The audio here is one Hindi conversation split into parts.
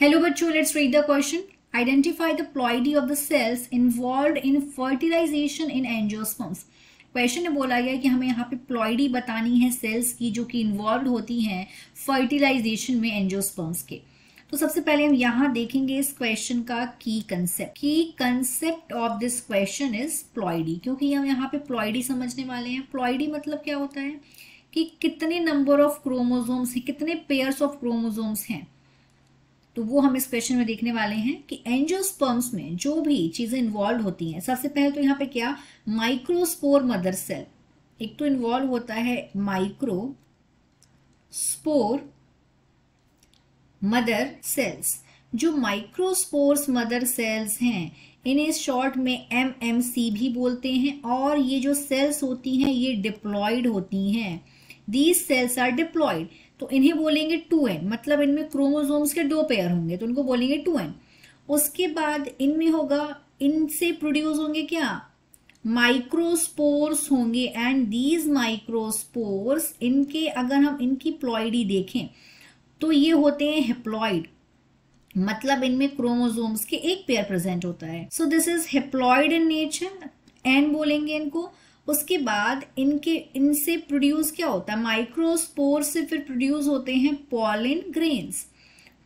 हेलो बच्चों, let's read the question. Identify the ploidy of the cells involved in fertilisation in angiosperms. Question में बोला गया कि हमें यहाँ पे प्लॉइडी बतानी है सेल्स की जो कि इन्वॉल्व होती हैं फर्टिलाइजेशन में एंजियोस्पर्म्स के. तो सबसे पहले हम यहाँ देखेंगे इस क्वेश्चन का की concept of this question is ploidy, क्योंकि हम यहाँ पे प्लॉइडी समझने वाले हैं. प्लॉइडी मतलब क्या होता है कि कितने नंबर ऑफ क्रोमोसोम्स हैं, कितने पेयर्स ऑफ क्रोमोसोम्स हैं. तो वो हम इस क्वेश्चन में देखने वाले हैं कि एंजियोस्पर्म्स में जो भी चीजें इन्वॉल्व होती हैं. सबसे पहले तो यहाँ पे क्या, माइक्रोस्पोर मदर सेल. एक तो इन्वॉल्व होता है माइक्रोस्पोर मदर सेल्स. जो माइक्रोस्पोर्स मदर सेल्स हैं इन्हें शॉर्ट में MMC भी बोलते हैं. और ये जो सेल्स होती हैं ये डिप्लॉयड होती हैं. These cells are diploid. तो इन्हें बोलेंगे 2n, मतलब इनमें क्रोमोसोम्स के 2 पेयर होंगे तो उनको बोलेंगे 2n. उसके बाद इनमें होगा, इनसे प्रोड्यूस होंगे क्या, माइक्रोस्पोर्स होंगे. एंड दीज माइक्रोस्पोर्स, इनके अगर हम इनकी प्लॉइडी देखें तो ये होते हैं हेप्लॉइड, मतलब इनमें क्रोमोसोम्स के एक पेयर प्रेजेंट होता है. So this is haploid in nature, n बोलेंगे इनको. उसके बाद इनसे प्रोड्यूस क्या होता है, माइक्रोस्पोर से फिर प्रोड्यूस होते हैं पॉलिन ग्रेन्स.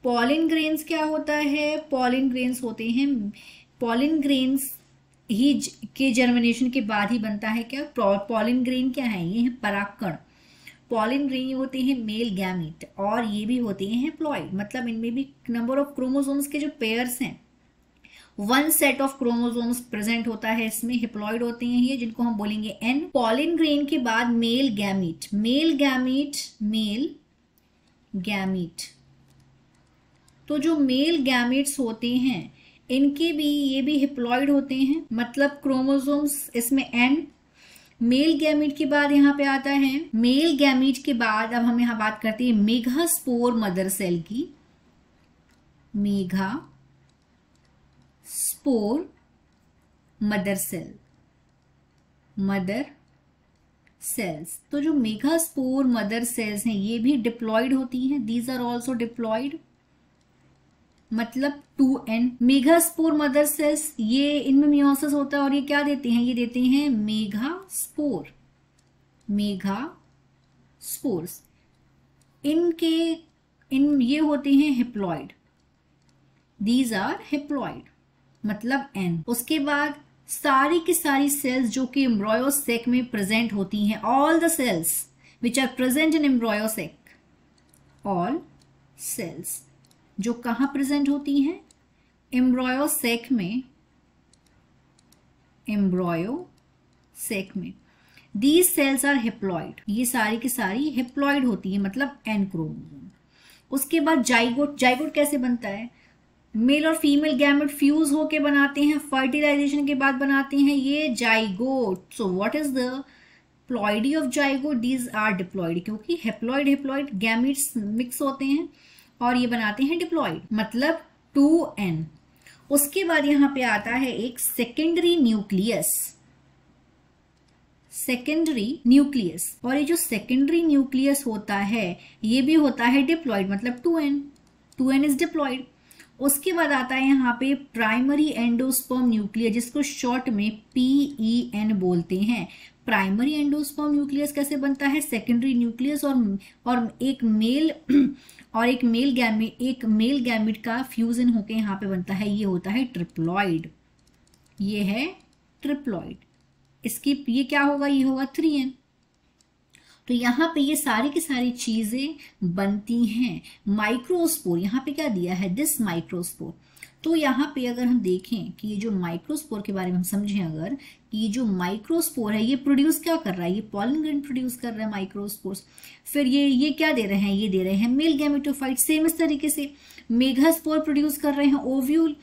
पॉलिन ग्रेन्स क्या होता है, पॉलिन ग्रेन्स होते हैं, पॉलिन ग्रेन्स ही के जर्मिनेशन के बाद ही बनता है क्या, पॉलिन ग्रेन क्या है, ये है परागकण. पॉलिन ग्रेन होते हैं मेल गैमीट और ये भी होते हैं हेप्लॉइड, मतलब इनमें भी नंबर ऑफ क्रोमोसोम्स के जो पेयर्स हैं 1 सेट ऑफ क्रोमोसोम्स प्रेजेंट होता है इसमें. हेप्लॉइड होते हैं ये, जिनको हम बोलेंगे N. पॉलिन ग्रेन के बाद मेल गैमीट. तो जो मेल गैमीट्स होते हैं इनके भी, ये भी हेप्लॉइड होते हैं, मतलब क्रोमोसोम्स इसमें N. मेल गैमीट के बाद यहाँ पे आता है, मेल गैमीट के बाद अब हम यहाँ बात करते हैं मेगास्पोर मदर सेल की. Megaspore mother cells. तो जो मेगास्पोर मदर सेल्स हैं ये भी डिप्लॉयड होती हैं. दीज आर ऑल्सो डिप्लॉयड, मतलब 2n. मेगास्पोर मदर सेल्स, ये इनमें मियोसिस होता है और ये क्या देते हैं, ये देते हैं मेगास्पोर्स. ये होते हैं हेप्लॉइड. दीज आर हेप्लॉइड, मतलब n. उसके बाद सारी की सारी सेल्स जो कि एम्ब्रॉयो सेक में प्रेजेंट होती हैं, all the cells which are present in embryo sac, all cells जो कहाँ प्रेजेंट होती हैं, एम्ब्रॉयो सेक में. दीज सेल्स आर हेप्लॉइड, ये सारी की सारी हेप्लॉइड होती है, मतलब n क्रोमोसोम. उसके बाद जाइगोट कैसे बनता है, मेल और फीमेल गैमेट फ्यूज होके बनाते हैं, फर्टिलाइजेशन के बाद बनाते हैं ये zygote. So what is the ploidy of zygote, these are diploid, क्योंकि हेप्लॉइड गैमेट्स मिक्स होते हैं और ये बनाते हैं डिप्लॉइड, मतलब 2n. उसके बाद यहाँ पे आता है एक सेकेंडरी न्यूक्लियस. और ये जो सेकेंडरी न्यूक्लियस होता है ये भी होता है डिप्लॉइड, मतलब 2n इज डिप्लॉइड. उसके बाद आता है यहाँ पे प्राइमरी एंडोस्पर्म न्यूक्लियस, जिसको शॉर्ट में PEN बोलते हैं. प्राइमरी एंडोस्पर्म न्यूक्लियस कैसे बनता है, सेकेंडरी न्यूक्लियस और एक मेल गैमेट का फ्यूजन होके यहाँ पे बनता है, ये होता है ट्रिप्लॉइड. ये है ट्रिप्लॉइड. इसकी ये क्या होगा, ये होगा 3n. तो यहाँ पे ये सारी की सारी चीजें बनती हैं. माइक्रोस्पोर यहाँ पे क्या दिया है, दिस माइक्रोस्पोर. तो यहाँ पे अगर हम देखें कि ये जो माइक्रोस्पोर के बारे में हम समझें अगर, कि ये जो माइक्रोस्पोर है ये प्रोड्यूस क्या कर रहा है, ये पॉलन ग्रेन प्रोड्यूस कर रहा है माइक्रोस्पोर्स. फिर ये क्या दे रहे हैं, ये दे रहे हैं मेल गैमेटोफाइट. सेम इस तरीके से मेगास्पोर प्रोड्यूस कर रहे हैं ओव्यूल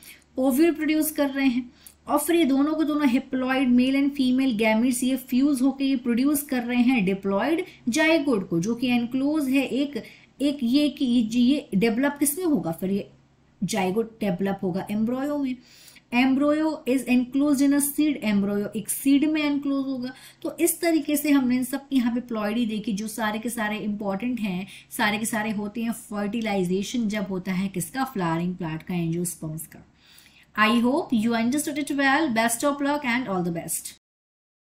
प्रोड्यूस कर रहे हैं. और फिर ये दोनों को दोनों haploid male and female gametes ये फ्यूज होकर ये प्रोड्यूस कर रहे हैं डिप्लॉइड जाइगोट को, जो कि एनक्लोज है एक ये डेवलप किसमें होगा, फिर ये जाइगोट डेवलप होगा एम्ब्रॉयो में. Embryo is enclose in a seed, embryo एक सीड में एनक्लोज होगा। तो इस तरीके से हमने इन सब की यहाँ पे प्लॉइडी देखी, जो सारे के सारे इंपॉर्टेंट हैं, सारे के सारे होते हैं फर्टिलाइजेशन जब होता है किसका, फ्लावरिंग प्लांट का, एंजियोस्पर्म्स का। I hope you understood it well. Best of luck and all the best.